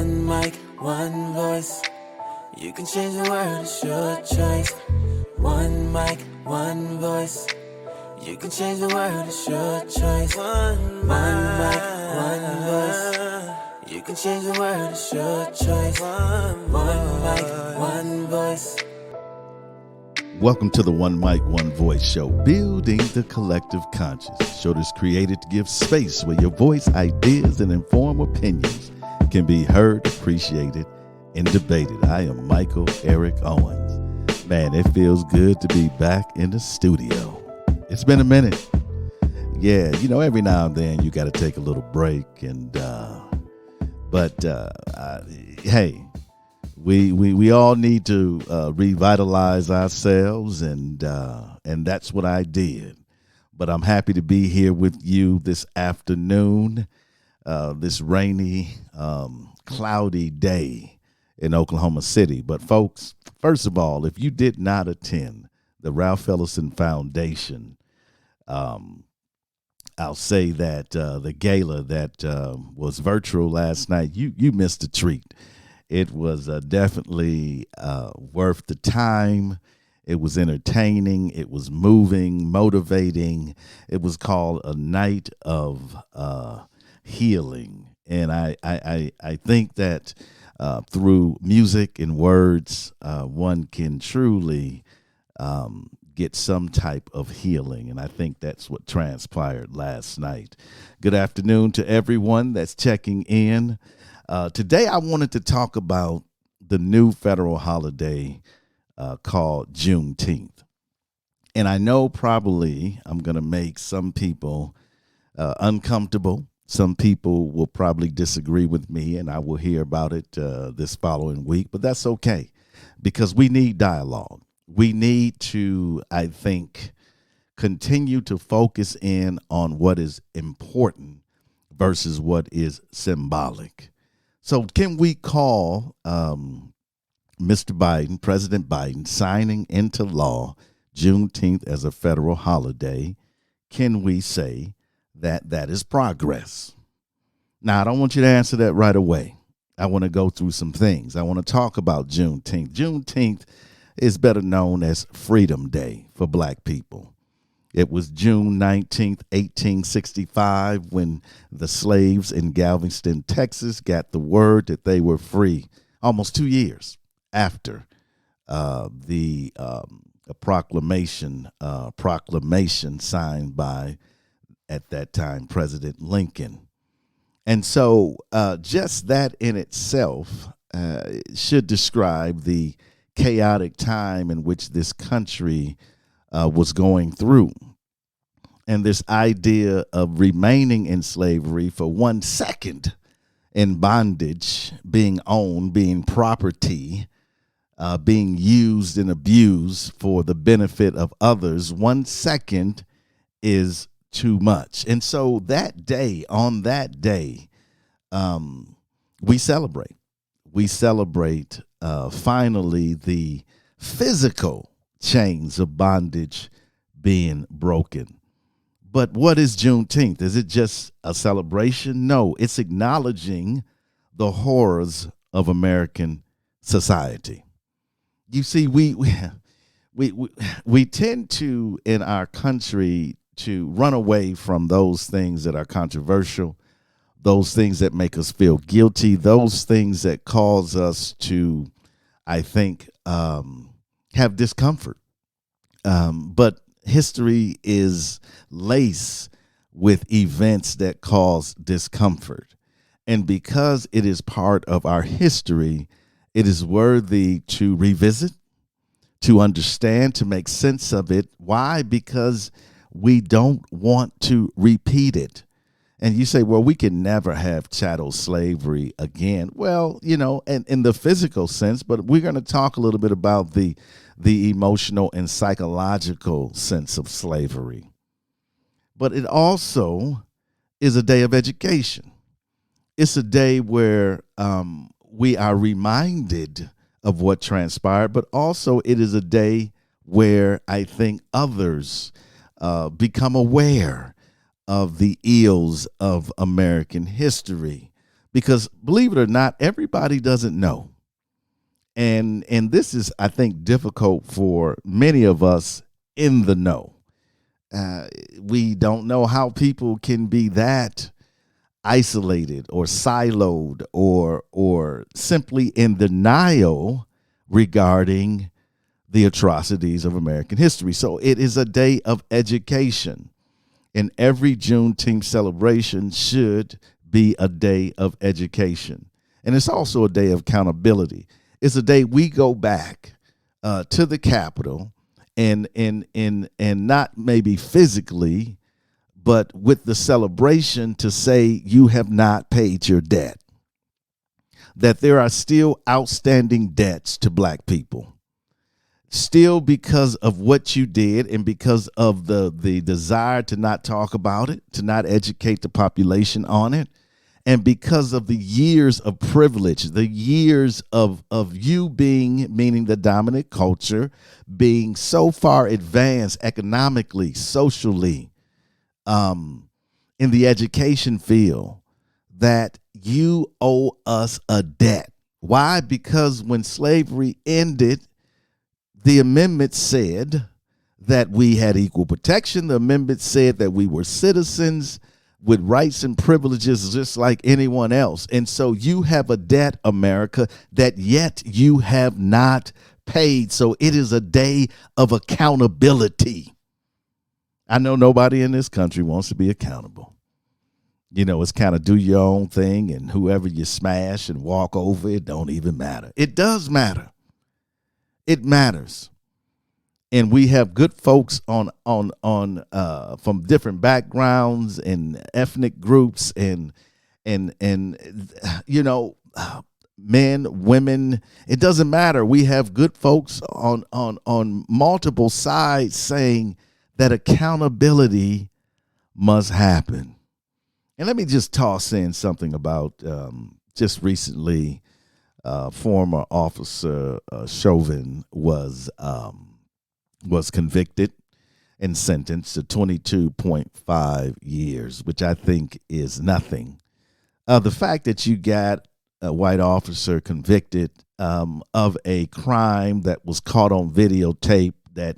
One mic, one voice. You can change the world, it's your choice. One mic, one voice. You can change the world, it's your choice. One mic, one voice. You can change the world, it's your choice. One mic, one voice. Welcome to the One Mic, One Voice show, building the collective conscious. Show that's created to give space where your voice, ideas, and informed opinions can be heard, appreciated, and debated. I am Michael Eric Owens. Man, it feels good to be back in the studio. It's been a minute. Yeah, you know, every now and then you got to take a little break, and hey. We all need to revitalize ourselves, and that's what I did. But I'm happy to be here with you this afternoon, this rainy, cloudy day in Oklahoma City. But folks, first of all, if you did not attend the Ralph Ellison Foundation, I'll say that the gala that was virtual last night, you missed a treat. It was definitely worth the time. It was entertaining. It was moving, motivating. It was called a night of healing. And I think that through music and words, one can truly get some type of healing. And I think that's what transpired last night. Good afternoon to everyone that's checking in. Today, I wanted to talk about the new federal holiday called Juneteenth. And I know probably I'm going to make some people uncomfortable. Some people will probably disagree with me, and I will hear about it this following week. But that's okay, because we need dialogue. We need to, I think, continue to focus in on what is important versus what is symbolic. So can we call Mr. Biden, President Biden, signing into law Juneteenth as a federal holiday? Can we say that that is progress? Now, I don't want you to answer that right away. I want to go through some things. I want to talk about Juneteenth. Juneteenth is better known as Freedom Day for Black people. It was June 19th, 1865, when the slaves in Galveston, Texas, got the word that they were free, almost 2 years after the proclamation signed by, at that time, President Lincoln. And so just that in itself should describe the chaotic time in which this country was going through. And this idea of remaining in slavery for 1 second in bondage, being owned, being property, being used and abused for the benefit of others, 1 second is too much. And so that day, on that day, we celebrate. We celebrate finally the physical chains of bondage being broken. But what is Juneteenth? Is it just a celebration? No, it's acknowledging the horrors of American society. You see, we tend to, in our country, to run away from those things that are controversial, those things that make us feel guilty, those things that cause us to, I think, have discomfort. But history is laced with events that cause discomfort. And because it is part of our history, it is worthy to revisit, to understand, to make sense of it. Why? Because we don't want to repeat it. And you say, well, we can never have chattel slavery again. Well, you know, and in the physical sense, but we're going to talk a little bit about the emotional and psychological sense of slavery. But it also is a day of education. It's a day where we are reminded of what transpired, but also it is a day where I think others become aware of the ills of American history. because believe it or not, everybody doesn't know. And this is, I think, difficult for many of us in the know. We don't know how people can be that isolated or siloed or simply in denial regarding the atrocities of American history. So it is a day of education, and every Juneteenth celebration should be a day of education. And it's also a day of accountability. It's a day we go back to the Capitol and not maybe physically, but with the celebration to say you have not paid your debt, that there are still outstanding debts to Black people. Still, because of what you did and because of the desire to not talk about it, to not educate the population on it, and because of the years of privilege, the years of you being, meaning the dominant culture, being so far advanced economically, socially, in the education field, that you owe us a debt. Why? Because when slavery ended, the amendment said that we had equal protection. The amendment said that we were citizens with rights and privileges just like anyone else. And so you have a debt, America, that yet you have not paid. So it is a day of accountability. I know nobody in this country wants to be accountable. You know, it's kind of do your own thing, and whoever you smash and walk over, it don't even matter. It does matter. It matters. And we have good folks on from different backgrounds and ethnic groups and you know, men, women, it doesn't matter. We have good folks on multiple sides saying that accountability must happen. And let me just toss in something about just recently. Former officer Chauvin was convicted and sentenced to 22.5 years, which I think is nothing. The fact that you got a white officer convicted of a crime that was caught on videotape that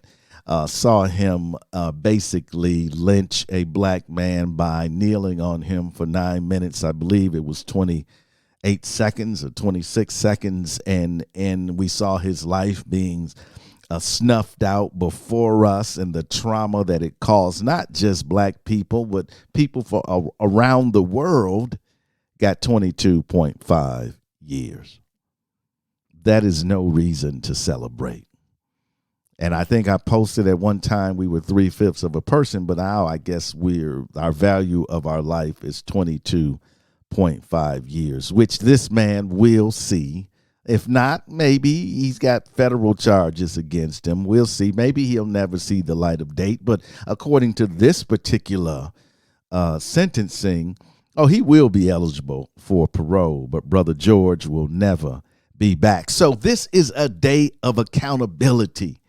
saw him basically lynch a Black man by kneeling on him for 9 minutes. I believe it was 28 seconds or 26 seconds, and we saw his life being snuffed out before us, and the trauma that it caused not just Black people, but people around the world, got 22.5 years. That is no reason to celebrate. And I think I posted at one time we were 3/5 of a person, but now I guess our value of our life is 22.5 years, which this man will see. If not, maybe he's got federal charges against him. We'll see. Maybe he'll never see the light of day. But according to this particular sentencing, he will be eligible for parole, but Brother George will never be back. So this is a day of accountability.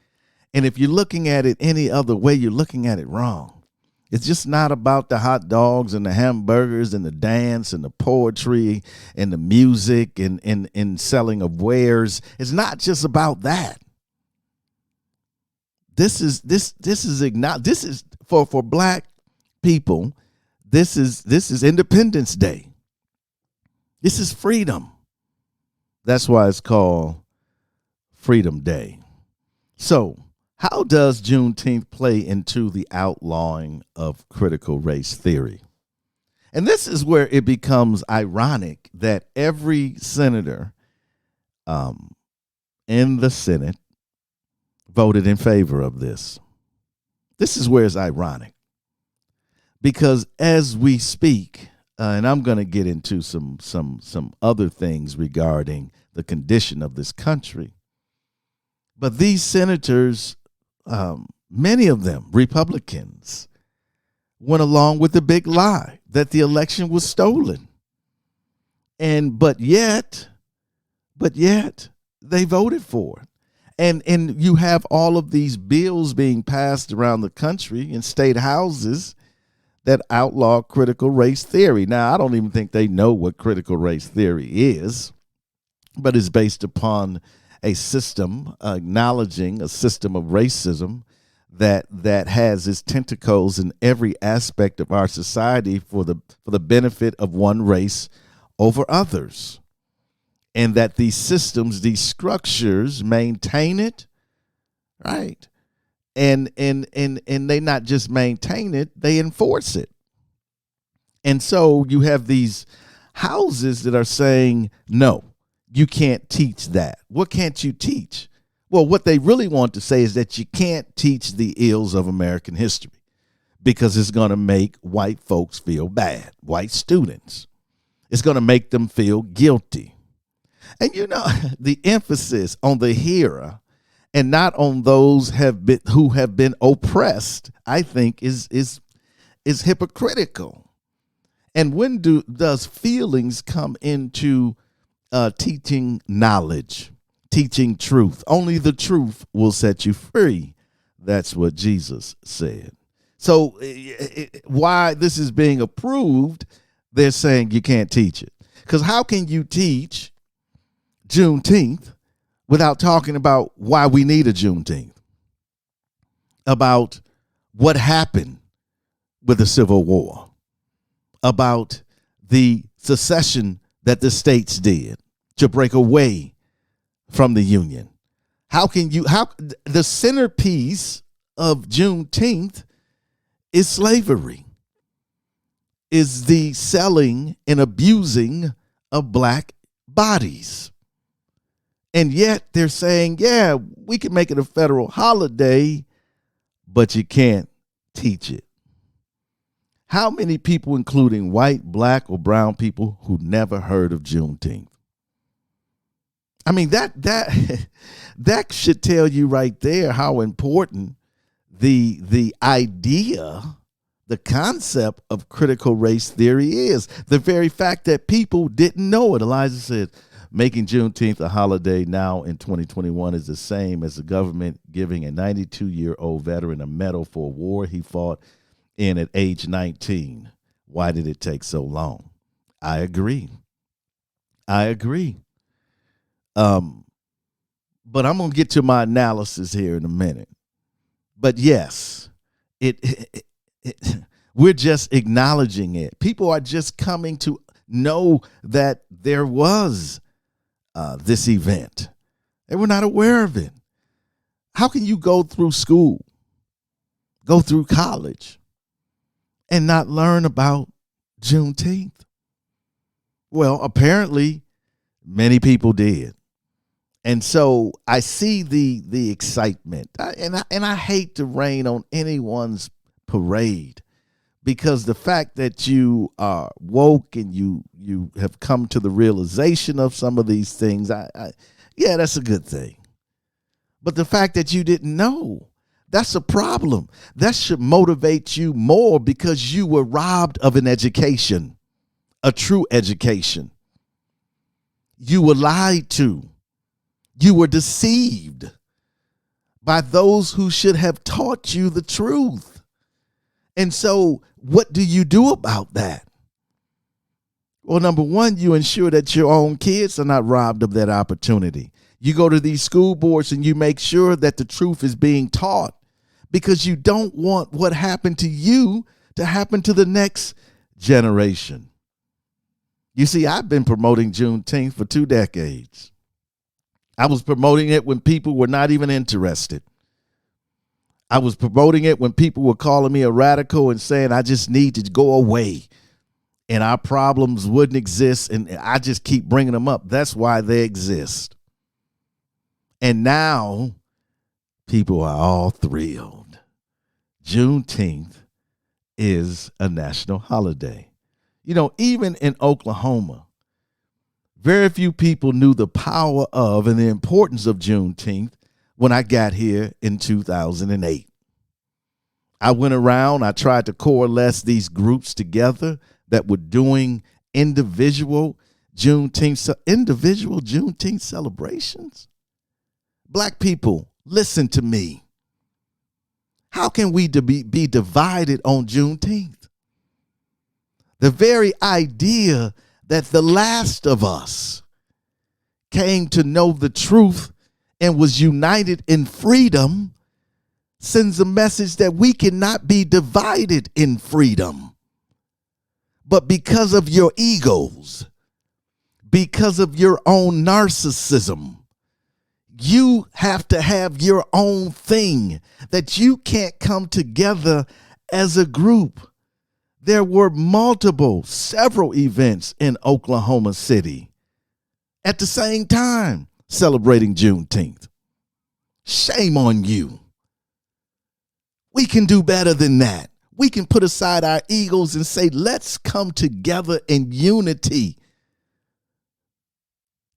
And if you're looking at it any other way, you're looking at it wrong. It's just not about the hot dogs and the hamburgers and the dance and the poetry and the music and selling of wares. It's not just about that. This is for Black people. This is Independence Day. This is freedom. That's why it's called Freedom Day. So, how does Juneteenth play into the outlawing of critical race theory? And this is where it becomes ironic that every senator in the Senate voted in favor of this. This is where it's ironic. Because as we speak, and I'm going to get into some other things regarding the condition of this country, but these senators, many of them Republicans, went along with the big lie that the election was stolen. But yet they voted for it. And you have all of these bills being passed around the country in state houses that outlaw critical race theory. Now, I don't even think they know what critical race theory is, but it's based upon a system acknowledging a system of racism that has its tentacles in every aspect of our society for the benefit of one race over others. And that these systems, these structures maintain it, right? And they not just maintain it, they enforce it. And so you have these houses that are saying, no, you can't teach that. What can't you teach? Well, what they really want to say is that you can't teach the ills of American history because it's going to make white folks feel bad, white students. It's going to make them feel guilty. And you know, the emphasis on the hearer and not on those who have been oppressed, I think is hypocritical. And when does feelings come into teaching knowledge, teaching truth? Only the truth will set you free. That's what Jesus said. So why this is being approved, they're saying you can't teach it. Because how can you teach Juneteenth without talking about why we need a Juneteenth, about what happened with the Civil War, about the secession that the states did to break away from the Union? How the centerpiece of Juneteenth is slavery, is the selling and abusing of black bodies. And yet they're saying, yeah, we can make it a federal holiday, but you can't teach it. How many people, including white, black, or brown people, who never heard of Juneteenth? I mean, that should tell you right there how important the idea, the concept of critical race theory is. The very fact that people didn't know it. Elijah said, making Juneteenth a holiday now in 2021 is the same as the government giving a 92-year-old veteran a medal for a war he fought in at age 19. Why did it take so long? I agree. But I'm going to get to my analysis here in a minute. But yes, we're just acknowledging it. People are just coming to know that there was this event. They were not aware of it. How can you go through school, go through college, and not learn about Juneteenth? Well, apparently many people did. And so I see the excitement, and I hate to rain on anyone's parade, because the fact that you are woke and you have come to the realization of some of these things, yeah, that's a good thing. But the fact that you didn't know, that's a problem. That should motivate you more, because you were robbed of an education, a true education. You were lied to. You were deceived by those who should have taught you the truth. And so what do you do about that? Well, number one, you ensure that your own kids are not robbed of that opportunity. You go to these school boards and you make sure that the truth is being taught, because you don't want what happened to you to happen to the next generation. You see, I've been promoting Juneteenth for 2 decades. I was promoting it when people were not even interested. I was promoting it when people were calling me a radical and saying I just need to go away and our problems wouldn't exist. And I just keep bringing them up. That's why they exist. And now people are all thrilled. Juneteenth is a national holiday. You know, even in Oklahoma, very few people knew the power of and the importance of Juneteenth when I got here in 2008. I went around, I tried to coalesce these groups together that were doing individual Juneteenth celebrations. Black people, listen to me. How can we be divided on Juneteenth? The very idea that the last of us came to know the truth and was united in freedom sends a message that we cannot be divided in freedom. But because of your egos, because of your own narcissism, you have to have your own thing, that you can't come together as a group. There were several events in Oklahoma City at the same time celebrating Juneteenth. Shame on you. We can do better than that. We can put aside our egos and say, let's come together in unity.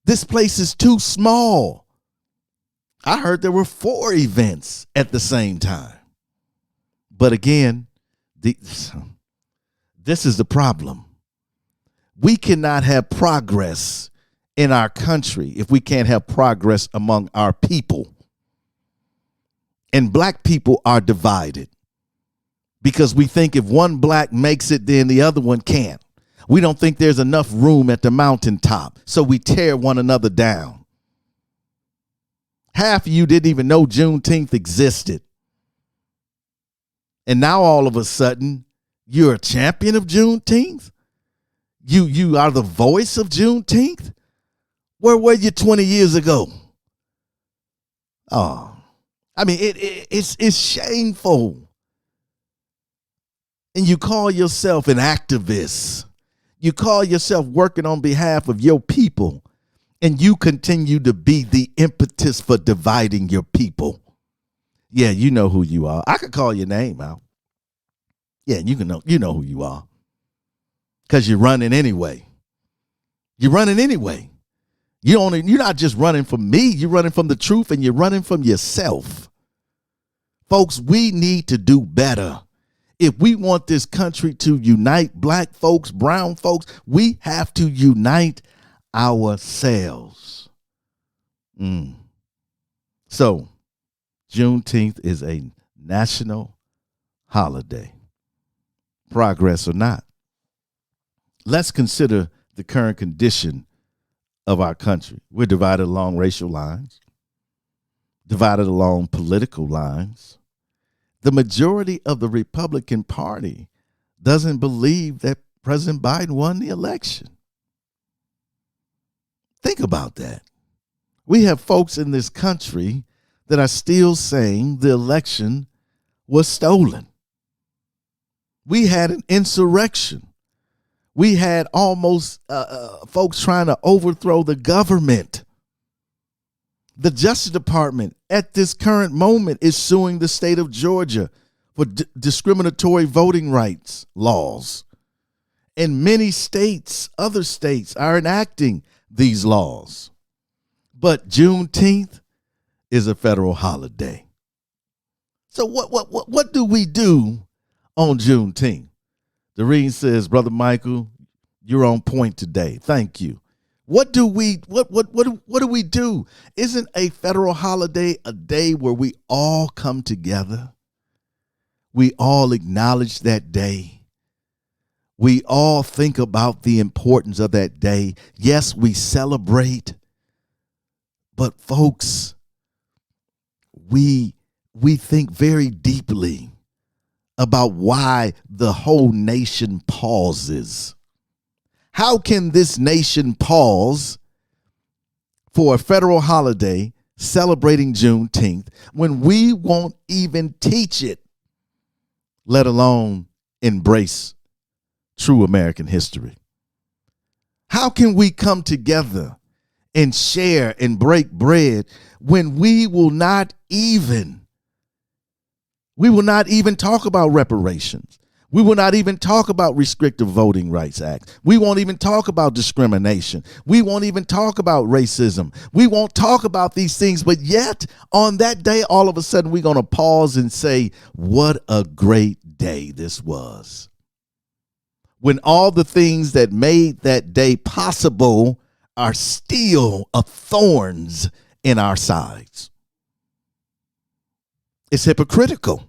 This place is too small. I heard there were 4 events at the same time. But again, this is the problem. We cannot have progress in our country if we can't have progress among our people. And black people are divided because we think if one black makes it, then the other one can't. We don't think there's enough room at the mountaintop, so we tear one another down. Half of you didn't even know Juneteenth existed. And now all of a sudden, you're a champion of Juneteenth? You are the voice of Juneteenth? Where were you 20 years ago? Oh, I mean, it's shameful. And you call yourself an activist. You call yourself working on behalf of your people. And you continue to be the impetus for dividing your people. Yeah, you know who you are. I could call your name out. Yeah, you know who you are. Because you're running anyway. You're running anyway. You're not just running from me, you're running from the truth, and you're running from yourself. Folks, we need to do better. If we want this country to unite black folks, brown folks, we have to unite ourselves. So, Juneteenth is a national holiday, progress or not. Let's consider the current condition of our country. We're divided along racial lines, divided along political lines. The majority of the Republican Party doesn't believe that President Biden won the election. Think about that. We have folks in this country that are still saying the election was stolen. We had an insurrection. We had almost folks trying to overthrow the government. The Justice Department at this current moment is suing the state of Georgia for discriminatory voting rights laws. And many states, other states, are enacting these laws. But Juneteenth is a federal holiday. So what do we do on Juneteenth? Doreen says, Brother Michael, you're on point today. Thank you. What do we do? Isn't a federal holiday a day where we all come together? We all acknowledge that day. We all think about the importance of that day. Yes, we celebrate. But folks, we think very deeply about why the whole nation pauses. How can this nation pause for a federal holiday celebrating Juneteenth when we won't even teach it, let alone embrace true American history? How can we come together and share and break bread when we will not even talk about reparations? We will not even talk about restrictive voting rights acts. We won't even talk about discrimination. We won't even talk about racism. We won't talk about these things. But yet, on that day, all of a sudden, we're going to pause and say, what a great day this was. When all the things that made that day possible are still thorns in our sides. It's hypocritical.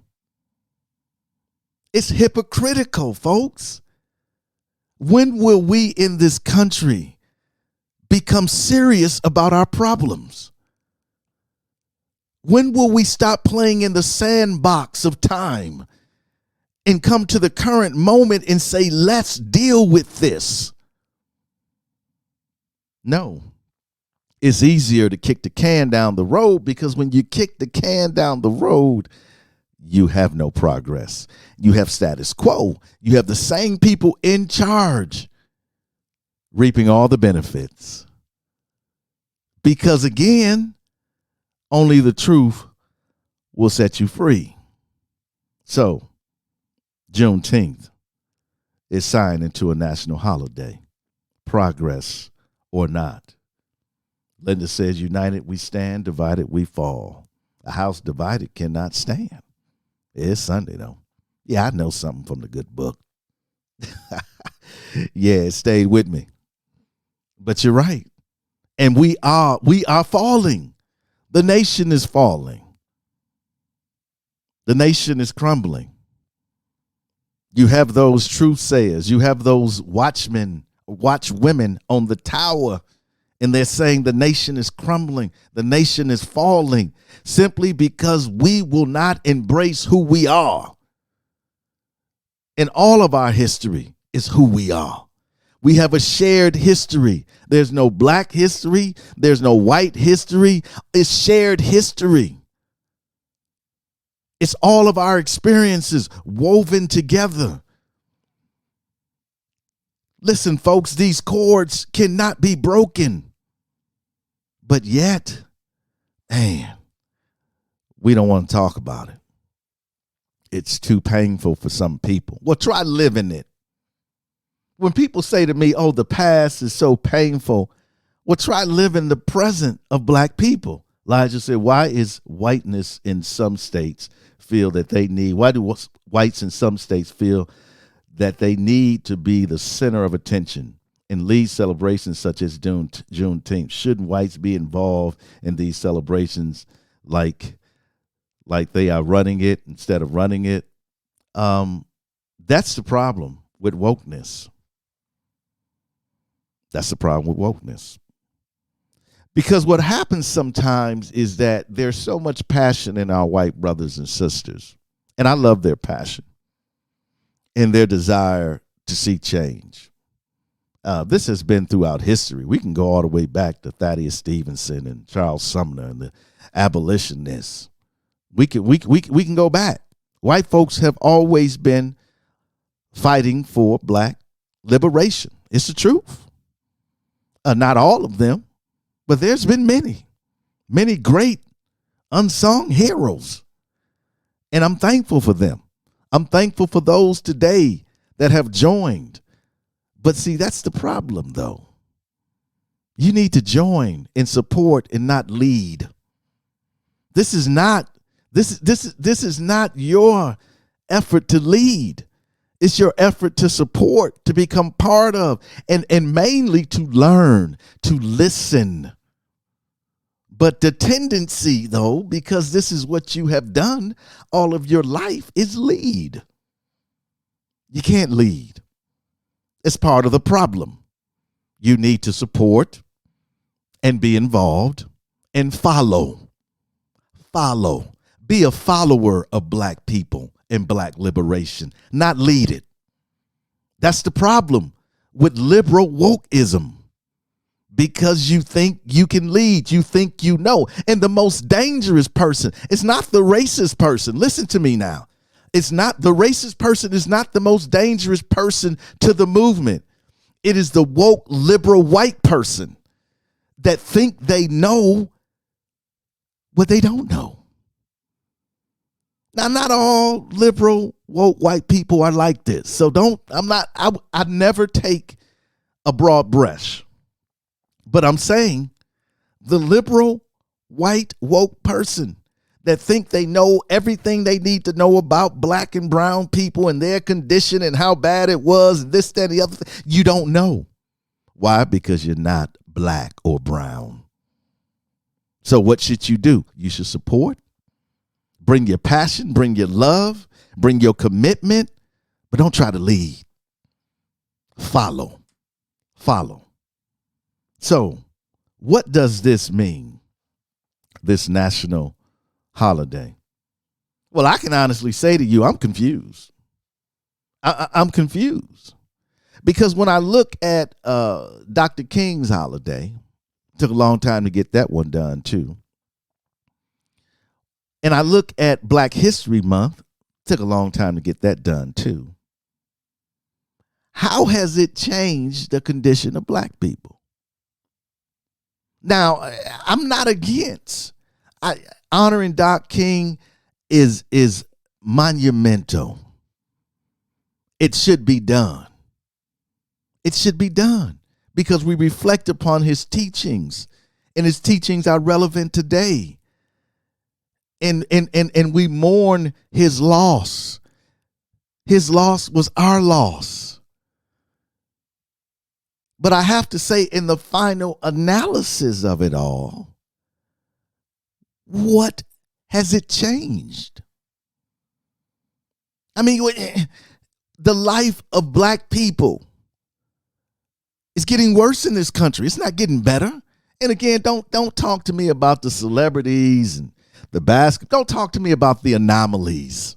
It's hypocritical, folks. When will we in this country become serious about our problems? When will we stop playing in the sandbox of time and come to the current moment and say, let's deal with this? No. It's easier to kick the can down the road, because when you kick the can down the road, you have no progress. You have status quo. You have the same people in charge reaping all the benefits. Because again, only the truth will set you free. So, Juneteenth is signed into a national holiday, progress or not. Linda says, united we stand, divided we fall. A house divided cannot stand. It's Sunday, though. Yeah, I know something from the good book. Yeah, it stayed with me. But you're right. And we are falling. The nation is falling. The nation is crumbling. You have those truth sayers. You have those watchmen, watchwomen on the tower, and they're saying the nation is crumbling. The nation is falling simply because we will not embrace who we are. And all of our history is who we are. We have a shared history. There's no black history. There's no white history. It's shared history. It's all of our experiences woven together. Listen, folks, these cords cannot be broken. But yet, man, we don't want to talk about it. It's too painful for some people. Well, try living it. When people say to me, oh, the past is so painful, well, try living the present of black people. Elijah said, why is whiteness in some states feel that they need, why do whites in some states feel that they need to be the center of attention and lead celebrations such as Juneteenth? Shouldn't whites be involved in these celebrations like they are running it instead of running it? That's the problem with wokeness. That's the problem with wokeness. Because what happens sometimes is that there's so much passion in our white brothers and sisters, and I love their passion and their desire to see change. This has been throughout history. We can go all the way back to Thaddeus Stevenson and Charles Sumner and the abolitionists. We can go back. White folks have always been fighting for black liberation. It's the truth. Not all of them, but there's been many great unsung heroes. And I'm thankful for them. I'm thankful for those today that have joined. But see, that's the problem, though. You need to join and support and not lead. This is not your effort to lead. It's your effort to support, to become part of, and mainly to learn, to listen. But the tendency, though, because this is what you have done all of your life, is lead. You can't lead. It's part of the problem. You need to support and be involved and follow. Follow. Be a follower of black people and black liberation, not lead it. That's the problem with liberal wokeism. Because you think you can lead, you think you know. And the most dangerous person is not the racist person. Listen to me now. It's not the racist person is not the most dangerous person to the movement. It is the woke liberal white person that think they know what they don't know. Now, not all liberal woke white people are like this. So I never take a broad brush. But I'm saying the liberal white woke person that think they know everything they need to know about black and brown people and their condition and how bad it was, and this, that, and the other thing, you don't know. Why? Because you're not black or brown. So what should you do? You should support. Bring your passion, bring your love, bring your commitment, but don't try to lead. follow. Follow. So, what does this mean, this national holiday? Well, I can honestly say to you, I'm confused. I'm confused. Because when I look at Dr. King's holiday, took a long time to get that one done too. And I look at Black History Month, took a long time to get that done too. How has it changed the condition of Black people? Now, I'm not against. Honoring Doc King is monumental. It should be done. It should be done because we reflect upon his teachings, and his teachings are relevant today. And we mourn his loss. His loss was our loss. But I have to say, in the final analysis of it all, what has it changed? I mean, the life of Black people is getting worse in this country. It's not getting better. And again, don't talk to me about the celebrities and the basket. Don't talk to me about the anomalies.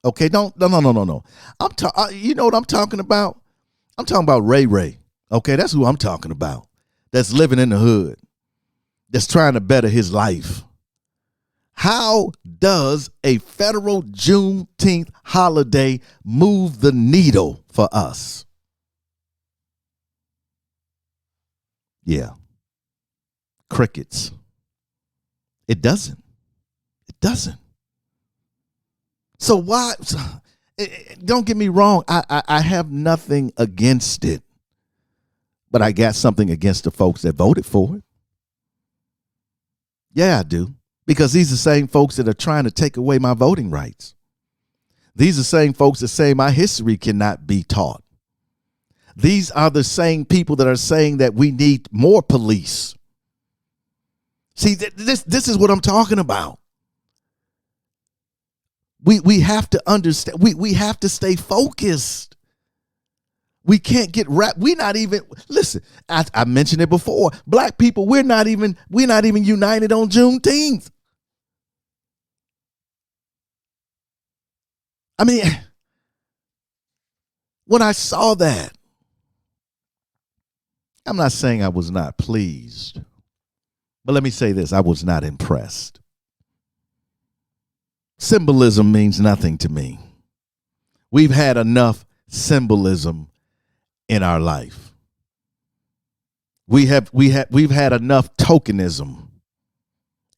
Okay, no. You know what I'm talking about? I'm talking about Ray Ray. Okay, that's who I'm talking about. That's living in the hood. That's trying to better his life. How does a federal Juneteenth holiday move the needle for us? Yeah. Crickets. It doesn't. It doesn't. So why? Don't get me wrong. I have nothing against it. But I got something against the folks that voted for it. Yeah, I do. Because these are the same folks that are trying to take away my voting rights. These are the same folks that say my history cannot be taught. These are the same people that are saying that we need more police. See, this is what I'm talking about. We have to understand. We have to stay focused. We can't get wrapped. We're not even, listen, I mentioned it before. Black people, we're not even united on Juneteenth. I mean, when I saw that, I'm not saying I was not pleased, but let me say this, I was not impressed. Symbolism means nothing to me. We've had enough symbolism in our life. We've had enough tokenism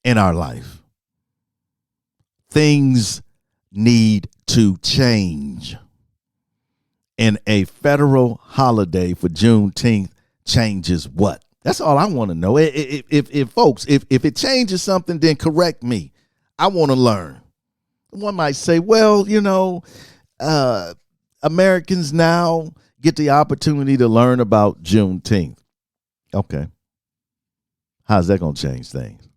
in our life. Things need to change. And a federal holiday for Juneteenth changes what? That's all I want to know. If folks, if it changes something, then correct me. I want to learn. One might say, well, you know, Americans now get the opportunity to learn about Juneteenth. Okay. How's that going to change things?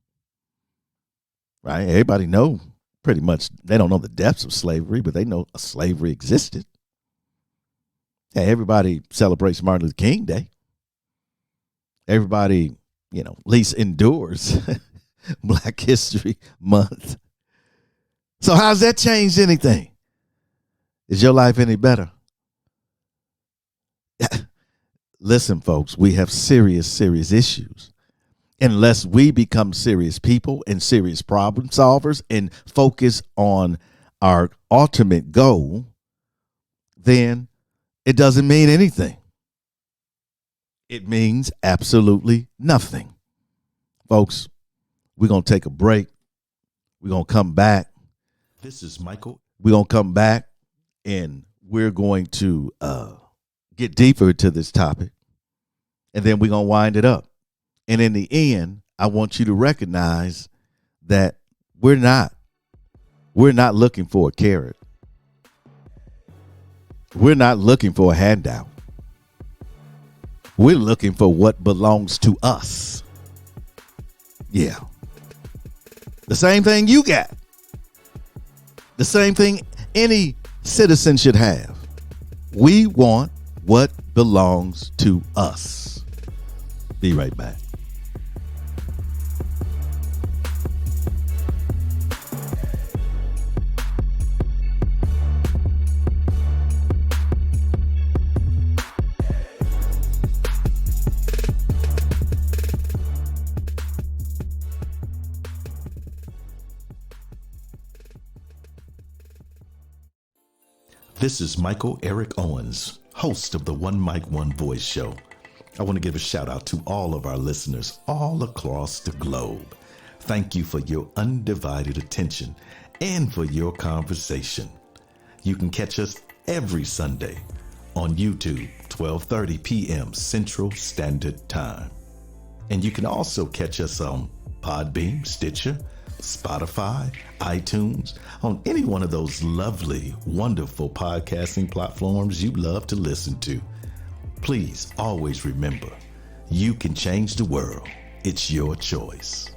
Right? Everybody know pretty much. They don't know the depths of slavery, but they know slavery existed. Hey, everybody celebrates Martin Luther King Day. Everybody, you know, at least endures Black History Month. So how's that changed anything? Is your life any better? Listen, folks, we have serious issues. Unless we become serious people and serious problem solvers and focus on our ultimate goal, then it doesn't mean anything. It means absolutely nothing. Folks, we're going to take a break. We're going to come back. This is Michael. We're going to come back and we're going to get deeper into this topic. And then we're going to wind it up. And in the end, I want you to recognize that we're not looking for a carrot. We're not looking for a handout. We're looking for what belongs to us. Yeah. The same thing you got. The same thing any citizen should have. We want what belongs to us. Be right back. This is Michael Eric Owens, host of the One Mic, One Voice show. I want to give a shout out to all of our listeners all across the globe. Thank you for your undivided attention and for your conversation. You can catch us every Sunday on YouTube, 12:30 p.m. Central Standard Time. And you can also catch us on Podbean, Stitcher, Spotify, iTunes, on any one of those lovely, wonderful podcasting platforms you love to listen to. Please always remember, you can change the world. It's your choice.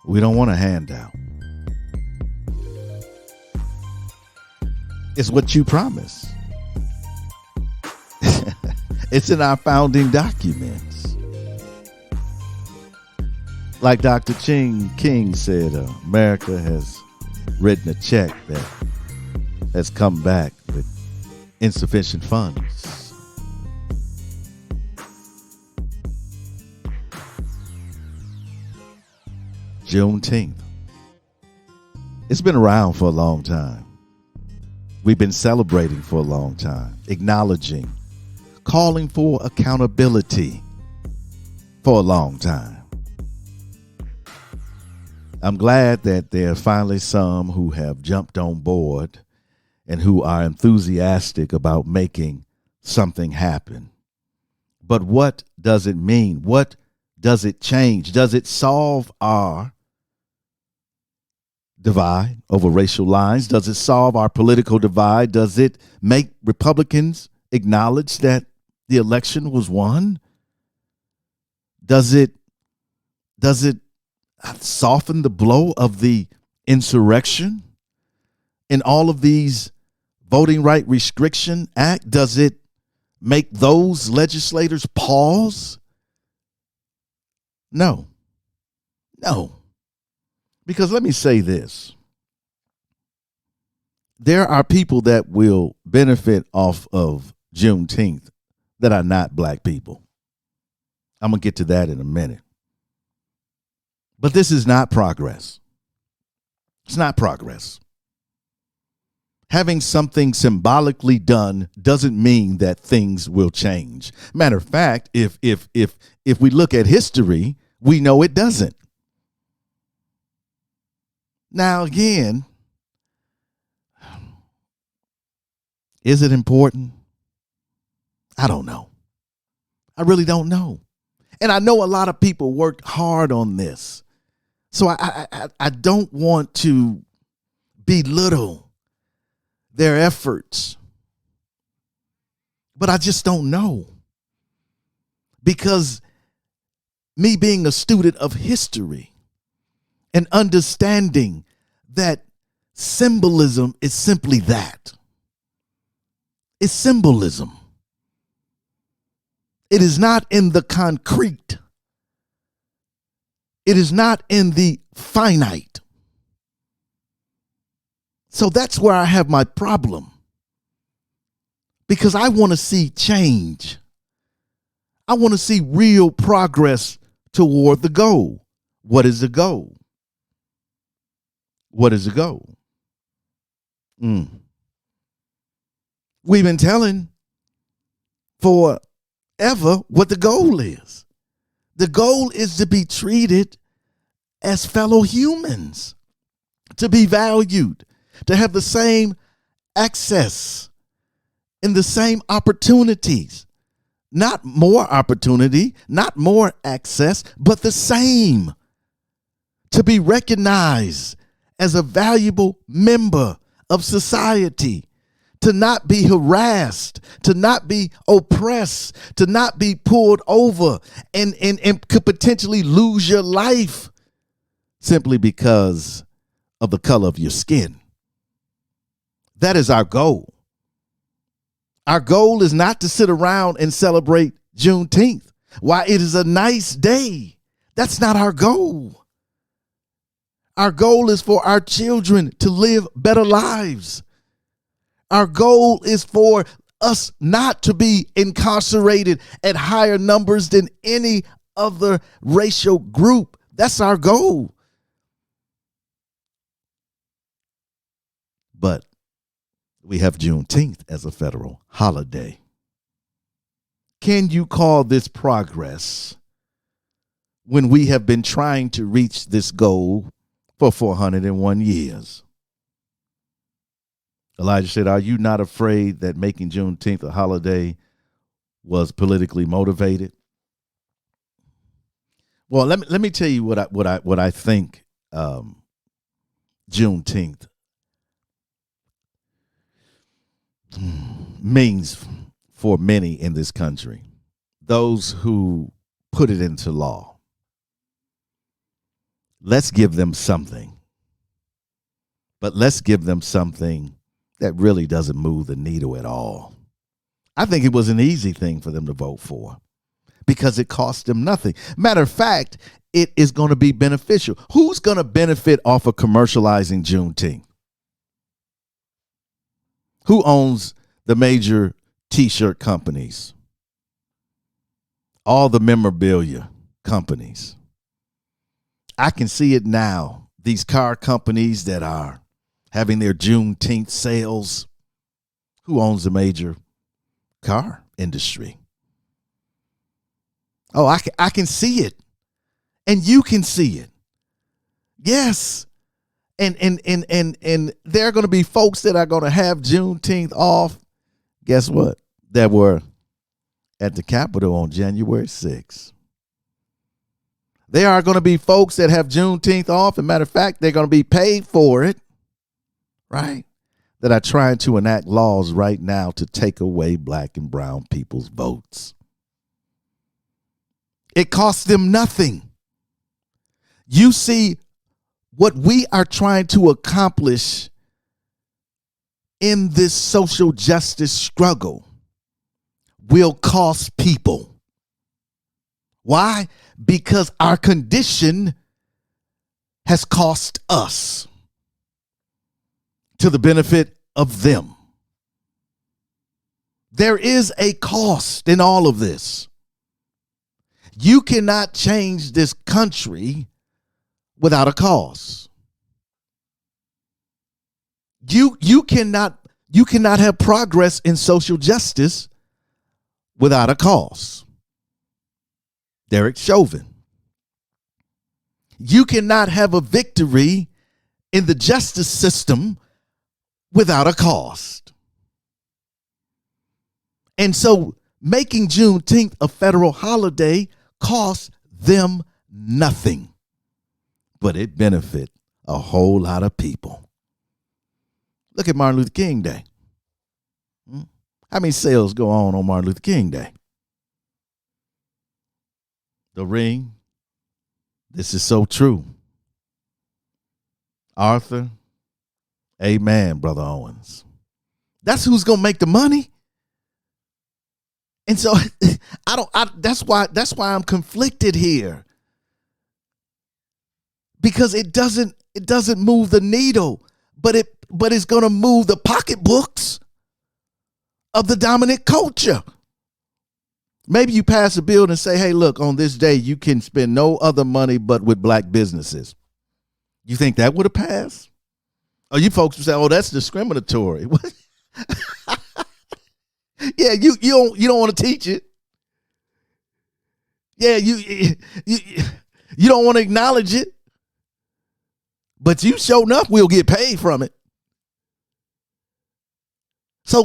We don't want a handout. It's what you promise. It's in our founding documents. Like Dr. King said, America has written a check that has come back with insufficient funds. Juneteenth. It's been around for a long time. We've been celebrating for a long time, acknowledging, calling for accountability for a long time. I'm glad that there are finally some who have jumped on board and who are enthusiastic about making something happen. But what does it mean? What does it change? Does it solve our divide over racial lines? Does it solve our political divide? Does it make Republicans acknowledge that the election was won? Does it soften the blow of the insurrection in all of these voting right restriction act? Does it make those legislators pause? No. Because let me say this. There are people that will benefit off of Juneteenth that are not black people. I'm going to get to that in a minute. But this is not progress. It's not progress. Having something symbolically done doesn't mean that things will change. Matter of fact, if we look at history, we know it doesn't. Now, again, is it important? I don't know. I really don't know. And I know a lot of people worked hard on this. So I don't want to belittle their efforts. But I just don't know. Because me being a student of history and understanding that symbolism is simply that. It's symbolism. It is not in the concrete. It is not in the finite. So that's where I have my problem. Because I want to see change. I want to see real progress toward the goal. What is the goal? What is the goal? We've been telling forever what the goal is. The goal is to be treated as fellow humans, to be valued, to have the same access and the same opportunities. Not more opportunity, not more access, but the same. To be recognized as a valuable member of society, to not be harassed, to not be oppressed, to not be pulled over and could potentially lose your life simply because of the color of your skin. That is our goal. Our goal is not to sit around and celebrate Juneteenth. Why, it is a nice day. That's not our goal. Our goal is for our children to live better lives. Our goal is for us not to be incarcerated at higher numbers than any other racial group. That's our goal. But we have Juneteenth as a federal holiday. Can you call this progress when we have been trying to reach this goal for 401 years? Elijah said, are you not afraid that making Juneteenth a holiday was politically motivated? Well, let me tell you what I think Juneteenth means for many in this country, those who put it into law. Let's give them something, but let's give them something that really doesn't move the needle at all. I think it was an easy thing for them to vote for because it cost them nothing. Matter of fact, it is going to be beneficial. Who's going to benefit off of commercializing Juneteenth? Who owns the major T-shirt companies? All the memorabilia companies. I can see it now. These car companies that are having their Juneteenth sales. Who owns the major car industry? Oh, I can see it. And you can see it. Yes. And there are going to be folks that are going to have Juneteenth off. Guess what? That were at the Capitol on January 6th. There are going to be folks that have Juneteenth off. As a matter of fact, they're going to be paid for it, right? That are trying to enact laws right now to take away black and brown people's votes. It costs them nothing. You see, what we are trying to accomplish in this social justice struggle will cost people. Why? Because our condition has cost us to the benefit of them. There is a cost in all of this. You cannot change this country without a cause. You cannot have progress in social justice without a cause. Derek Chauvin. You cannot have a victory in the justice system without a cost. And so making Juneteenth a federal holiday costs them nothing, but it benefit a whole lot of people. Look at Martin Luther King Day. How many sales go on Martin Luther King Day? The Ring. This is so true. Arthur. Amen, Brother Owens. That's who's going to make the money. And so that's why I'm conflicted here. Because it doesn't move the needle, but it's going to move the pocketbooks of the dominant culture. Maybe you pass a bill and say, hey, look, on this day, you can spend no other money but with black businesses. You think that would have passed? Or you folks would say, oh, that's discriminatory. Yeah, you don't want to teach it. Yeah, you don't want to acknowledge it. But you sure enough will get paid from it. So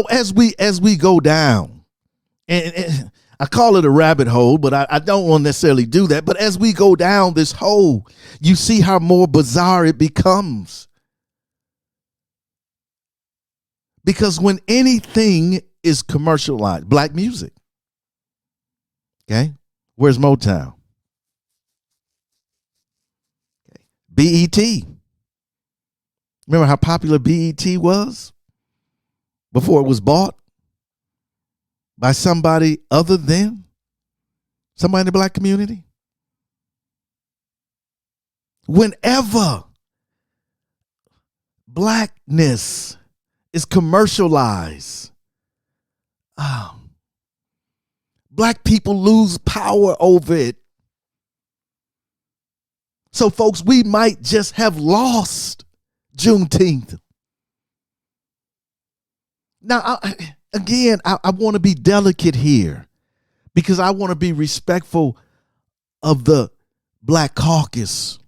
as we go down, and I call it a rabbit hole, but I don't want to necessarily do that. But as we go down this hole, you see how more bizarre it becomes. Because when anything is commercialized, black music, okay? Where's Motown? BET. Remember how popular BET was before it was bought by somebody other than somebody in the black community? Whenever blackness is commercialized, black people lose power over it. So, folks, we might just have lost Juneteenth. Now, I want to be delicate here because I want to be respectful of the Black Caucus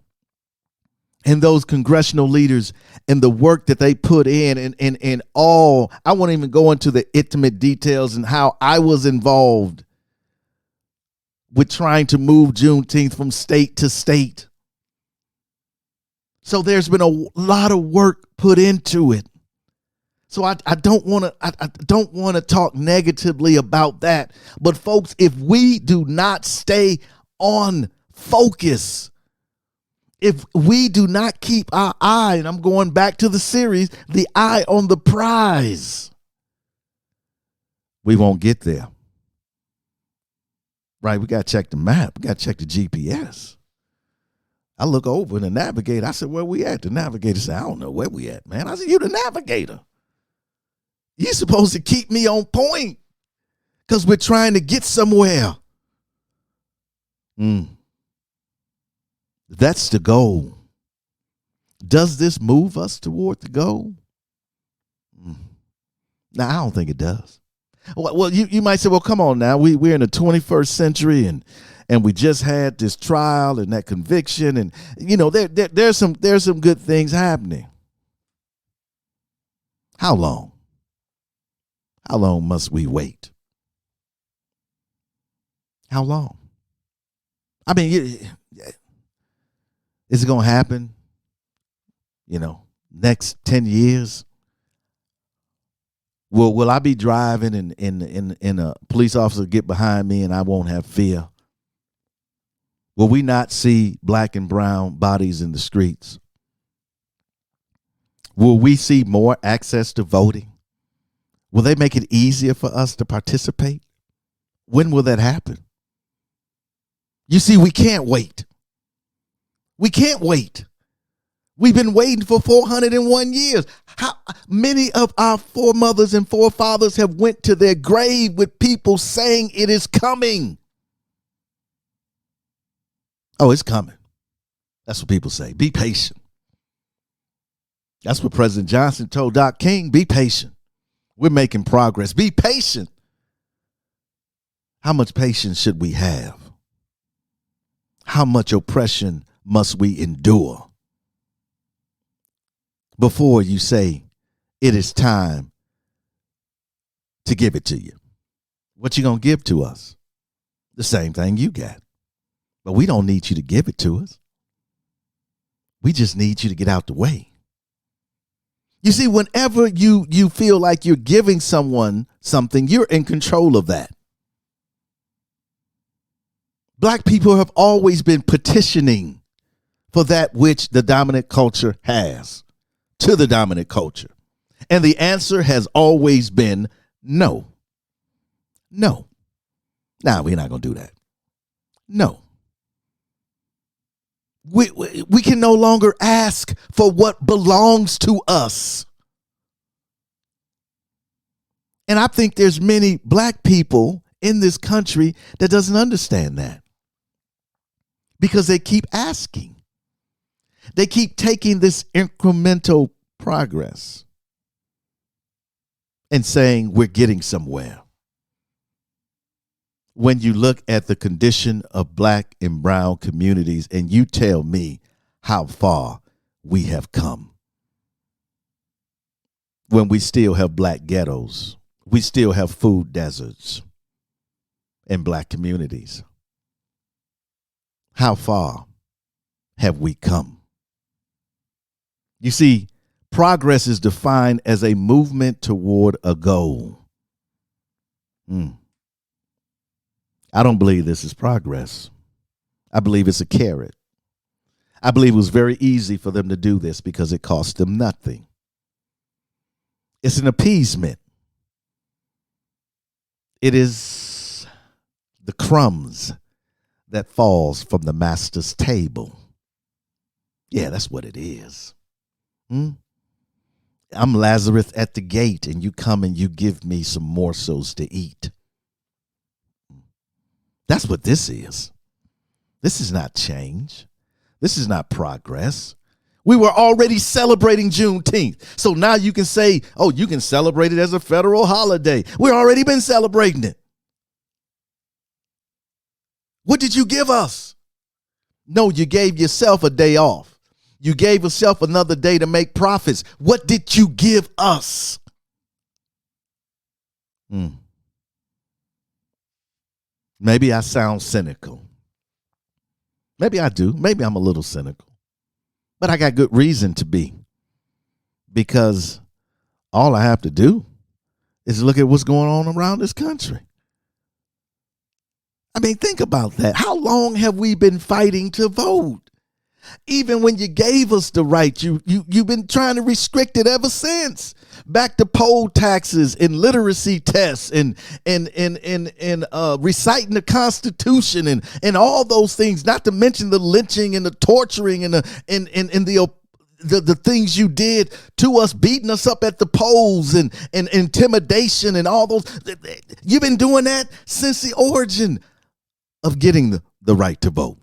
and those congressional leaders and the work that they put in and all. I won't even go into the intimate details and how I was involved with trying to move Juneteenth from state to state. So there's been a lot of work put into it. So I don't want to talk negatively about that. But folks, if we do not stay on focus, if we do not keep our eye, and I'm going back to the series, the eye on the prize, we won't get there. Right? We got to check the map. We got to check the GPS. I look over in the navigator. I said, where we at? The navigator said, I don't know where we at, man. I said, you the navigator. You're supposed to keep me on point because we're trying to get somewhere. That's the goal. Does this move us toward the goal? No, I don't think it does. Well, you might say, well, come on now. We're in the 21st century and we just had this trial and that conviction, and you know there's some good things happening. How long? How long must we wait? How long? I mean, is it going to happen? Next 10 years? Will I be driving and a police officer get behind me and I won't have fear? Will we not see black and brown bodies in the streets? Will we see more access to voting? Will they make it easier for us to participate? When will that happen? You see, we can't wait. We can't wait. We've been waiting for 401 years. How many of our foremothers and forefathers have went to their grave with people saying it is coming? Oh, it's coming. That's what people say. Be patient. That's what President Johnson told Doc King. Be patient. We're making progress. Be patient. How much patience should we have? How much oppression must we endure before you say it is time to give it to you? What you gonna give to us? The same thing you got. But we don't need you to give it to us. We just need you to get out the way. You see, whenever you feel like you're giving someone something, you're in control of that. Black people have always been petitioning for that which the dominant culture has, to the dominant culture. And the answer has always been no. No. Nah, we're not going to do that. No. We can no longer ask for what belongs to us. And I think there's many black people in this country that doesn't understand that, because they keep asking. They keep taking this incremental progress and saying we're getting somewhere. When you look at the condition of black and brown communities and you tell me how far we have come, when we still have black ghettos, we still have food deserts in black communities. How far have we come? You see, Progress is defined as a movement toward a goal. I don't believe this is progress. I believe it's a carrot. I believe it was very easy for them to do this because it cost them nothing. It's an appeasement. It is the crumbs that falls from the master's table. Yeah, that's what it is. I'm Lazarus at the gate, and you come and you give me some morsels to eat. That's what this is. This is not change. This is not progress. We were already celebrating Juneteenth. So now you can say, oh, you can celebrate it as a federal holiday. We've already been celebrating it. What did you give us? No, you gave yourself a day off. You gave yourself another day to make profits. What did you give us? Maybe I sound cynical. Maybe I do. Maybe I'm a little cynical. But I got good reason to be. Because all I have to do is look at what's going on around this country. I mean, think about that. How long have we been fighting to vote? Even when you gave us the right, you've been trying to restrict it ever since. Back to poll taxes and literacy tests and reciting the Constitution and all those things. Not to mention the lynching and the torturing and the things you did to us, beating us up at the polls and intimidation and all those. You've been doing that since the origin of getting the right to vote.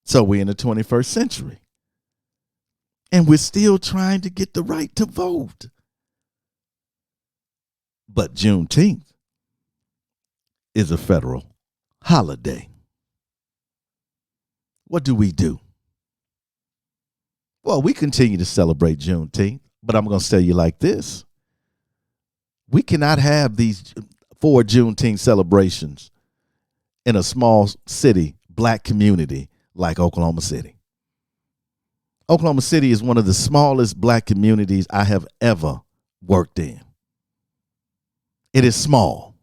So we're in the 21st century. And we're still trying to get the right to vote. But Juneteenth is a federal holiday. What do? Well, we continue to celebrate Juneteenth, but I'm going to tell you like this. We cannot have these 4 Juneteenth celebrations in a small city, black community like Oklahoma City. Oklahoma City is one of the smallest black communities I have ever worked in. It is small.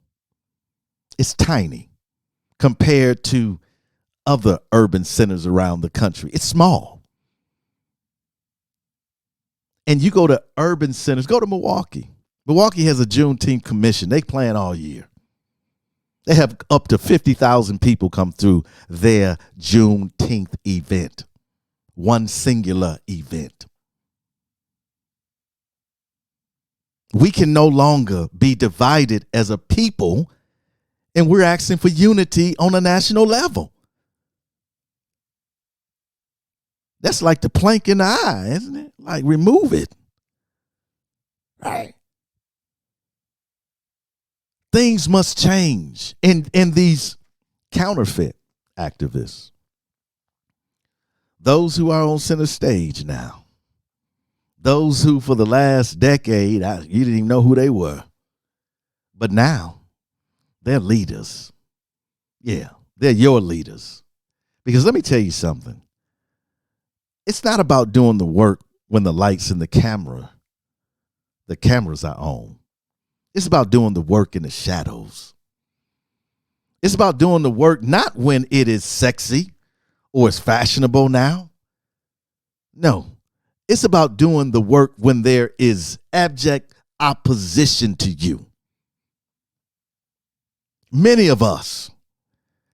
It's tiny compared to other urban centers around the country. It's small. And you go to urban centers, go to Milwaukee. Milwaukee has a Juneteenth commission. They plan all year. They have up to 50,000 people come through their Juneteenth event. One singular event. We can no longer be divided as a people, and we're asking for unity on a national level. That's like the plank in the eye, isn't it? Like, remove it. Right? Things must change. And these counterfeit activists, those who are on center stage now, those who for the last decade, you didn't even know who they were. But now, they're leaders. Yeah, they're your leaders. Because let me tell you something. It's not about doing the work when the lights and the cameras are on. It's about doing the work in the shadows. It's about doing the work not when it is sexy or it's fashionable now. No, it's about doing the work when there is abject opposition to you. Many of us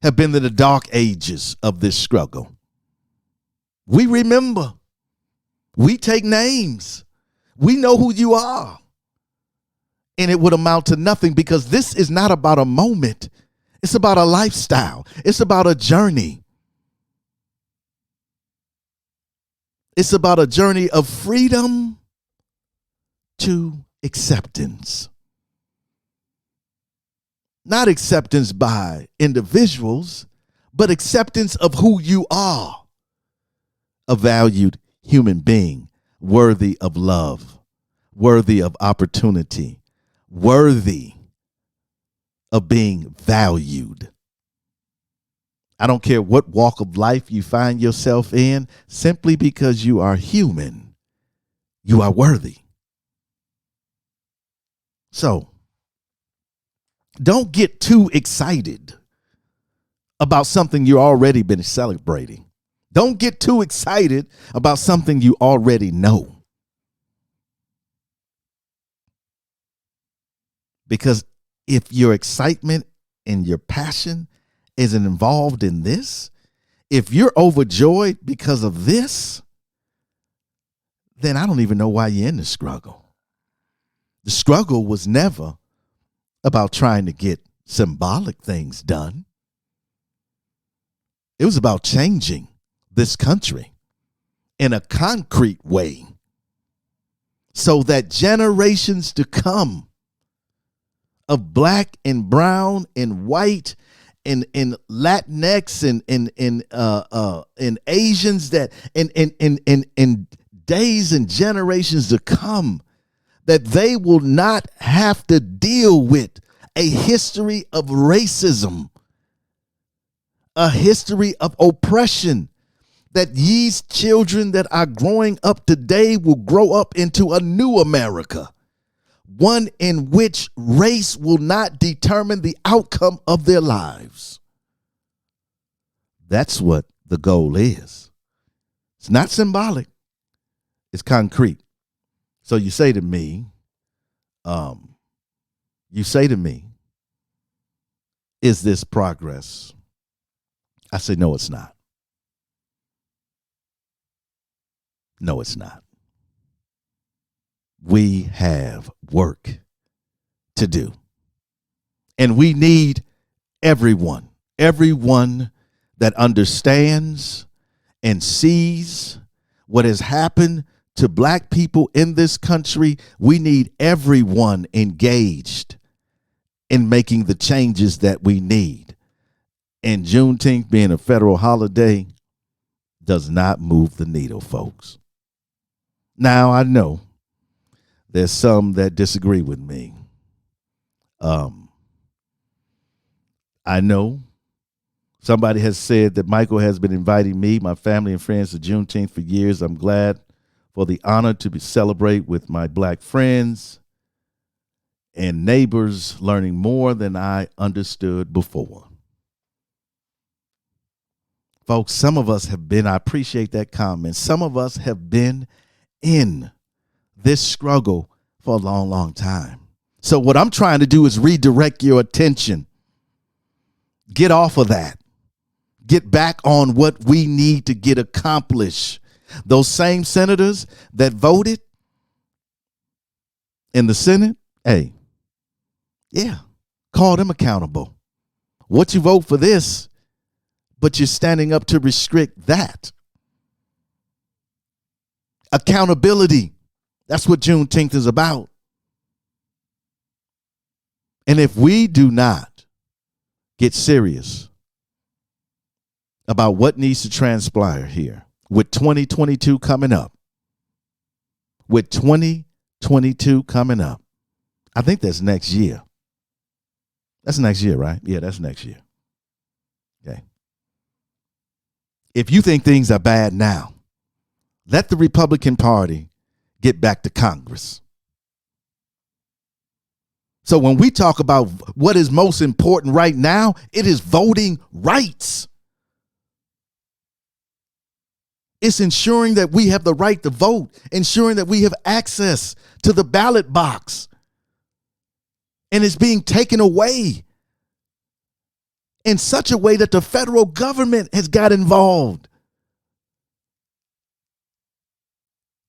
have been in the dark ages of this struggle. We remember. We take names. We know who you are. And it would amount to nothing because this is not about a moment. It's about a lifestyle. It's about a journey. It's about a journey of freedom to acceptance. Not acceptance by individuals, but acceptance of who you are. A valued human being, worthy of love, worthy of opportunity, worthy of being valued. I don't care what walk of life you find yourself in, simply because you are human, You are worthy. So don't get too excited about something you already been celebrating. Don't get too excited about something you already know. Because if your excitement and your passion isn't involved in this, if you're overjoyed because of this, then I don't even know why you're in the struggle. The struggle was never about trying to get symbolic things done. It was about changing this country in a concrete way so that generations to come of black and brown and white and Latinx and Asians that in days and generations to come, that they will not have to deal with a history of racism, a history of oppression, that these children that are growing up today will grow up into a new America, one in which race will not determine the outcome of their lives. That's what the goal is. It's not symbolic, it's concrete. So you say to me, is this progress? I say, no, it's not. No, it's not. We have work to do. And we need everyone that understands and sees what has happened to black people in this country. We need everyone engaged in making the changes that we need. And Juneteenth being a federal holiday does not move the needle, folks. Now, I know there's some that disagree with me. I know somebody has said that Michael has been inviting me, my family and friends to Juneteenth for years. I'm glad for the honor to celebrate with my black friends and neighbors, learning more than I understood before. Folks, some of us have been, I appreciate that comment, some of us have been in this struggle for a long, long time. So what I'm trying to do is redirect your attention. Get off of that. Get back on what we need to get accomplished. Those same senators that voted in the Senate, hey, yeah, call them accountable. What you vote for this, but you're standing up to restrict that. Accountability. That's what Juneteenth is about. And if we do not get serious about what needs to transpire here, with 2022 coming up, I think that's next year. That's next year, right? Yeah, that's next year. Okay. If you think things are bad now, let the Republican Party get back to Congress. So when we talk about what is most important right now, it is voting rights. It's ensuring that we have the right to vote, ensuring that we have access to the ballot box. And it's being taken away in such a way that the federal government has got involved.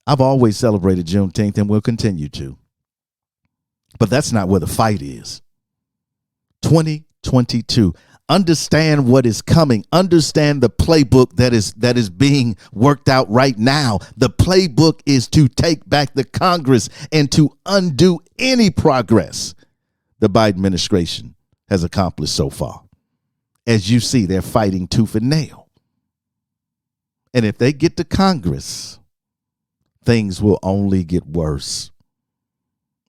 I've always celebrated Juneteenth and will continue to. But that's not where the fight is. 2022. Understand what is coming. Understand the playbook that is being worked out right now. The playbook is to take back the Congress and to undo any progress the Biden administration has accomplished so far. As you see, they're fighting tooth and nail. And if they get to Congress, things will only get worse.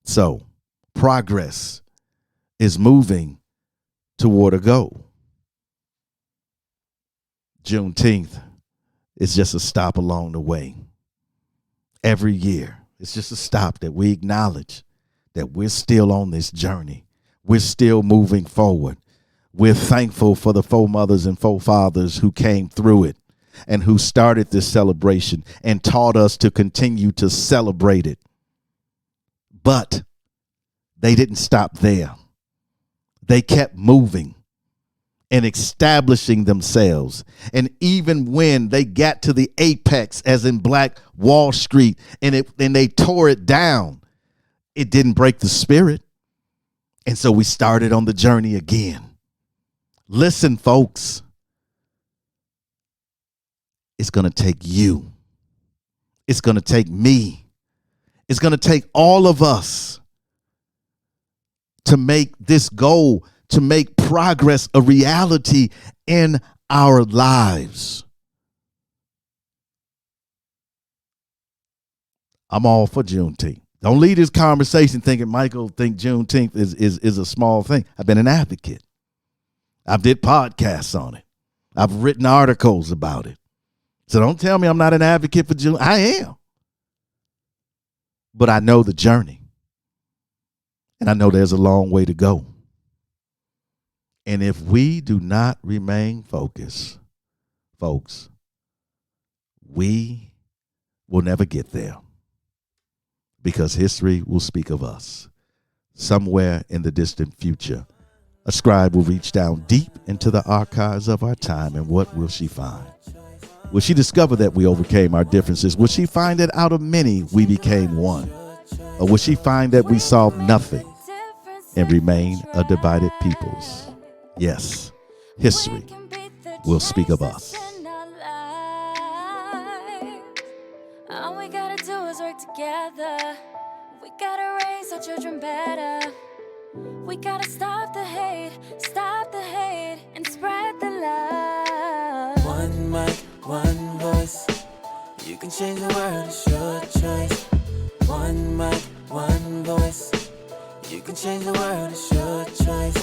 So, progress is moving toward a goal. Juneteenth is just a stop along the way. Every year It's just a stop that we acknowledge that we're still on this journey. We're still moving forward. We're thankful for the foremothers and forefathers who came through it and who started this celebration and taught us to continue to celebrate it. But they didn't stop there. They kept moving and establishing themselves. And even when they got to the apex, as in Black Wall Street, and they tore it down, it didn't break the spirit. And so we started on the journey again. Listen, folks, it's going to take you. It's going to take me. It's going to take all of us to make this goal, to make progress a reality in our lives. I'm all for Juneteenth. Don't leave this conversation thinking Michael think Juneteenth is a small thing. I've been an advocate. I've did podcasts on it. I've written articles about it. So don't tell me I'm not an advocate for Juneteenth. I am. But I know the journey. And I know there's a long way to go. And if we do not remain focused, folks, we will never get there. Because history will speak of us. Somewhere in the distant future, a scribe will reach down deep into the archives of our time, and what will she find? Will she discover that we overcame our differences? Will she find that out of many we became one? Or will she find that we solved nothing and remain a divided peoples? Yes, history will speak of us. All we gotta do is work together. We gotta raise our children better. We gotta stop the hate, and spread the love. One mic, one voice. You can change the world, it's your choice. One mic, one voice. You can change the world, it's your choice.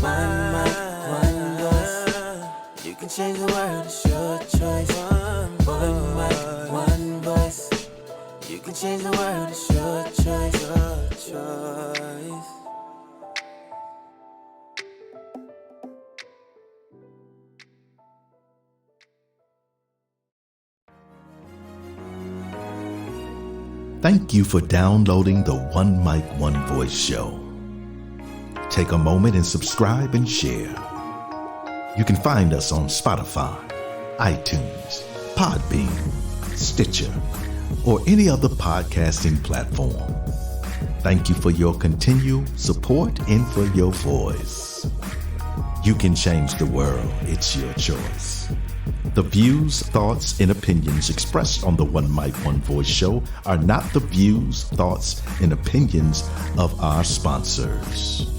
One mic, one voice. You can change the world, it's your choice. One mic, one voice. You can change the world, it's your choice. Your choice. Thank you for downloading the One Mic, One Voice show. Take a moment and subscribe and share. You can find us on Spotify, iTunes, Podbean, Stitcher, or any other podcasting platform. Thank you for your continued support and for your voice. You can change the world. It's your choice. The views, thoughts, and opinions expressed on the One Mic, One Voice show are not the views, thoughts, and opinions of our sponsors.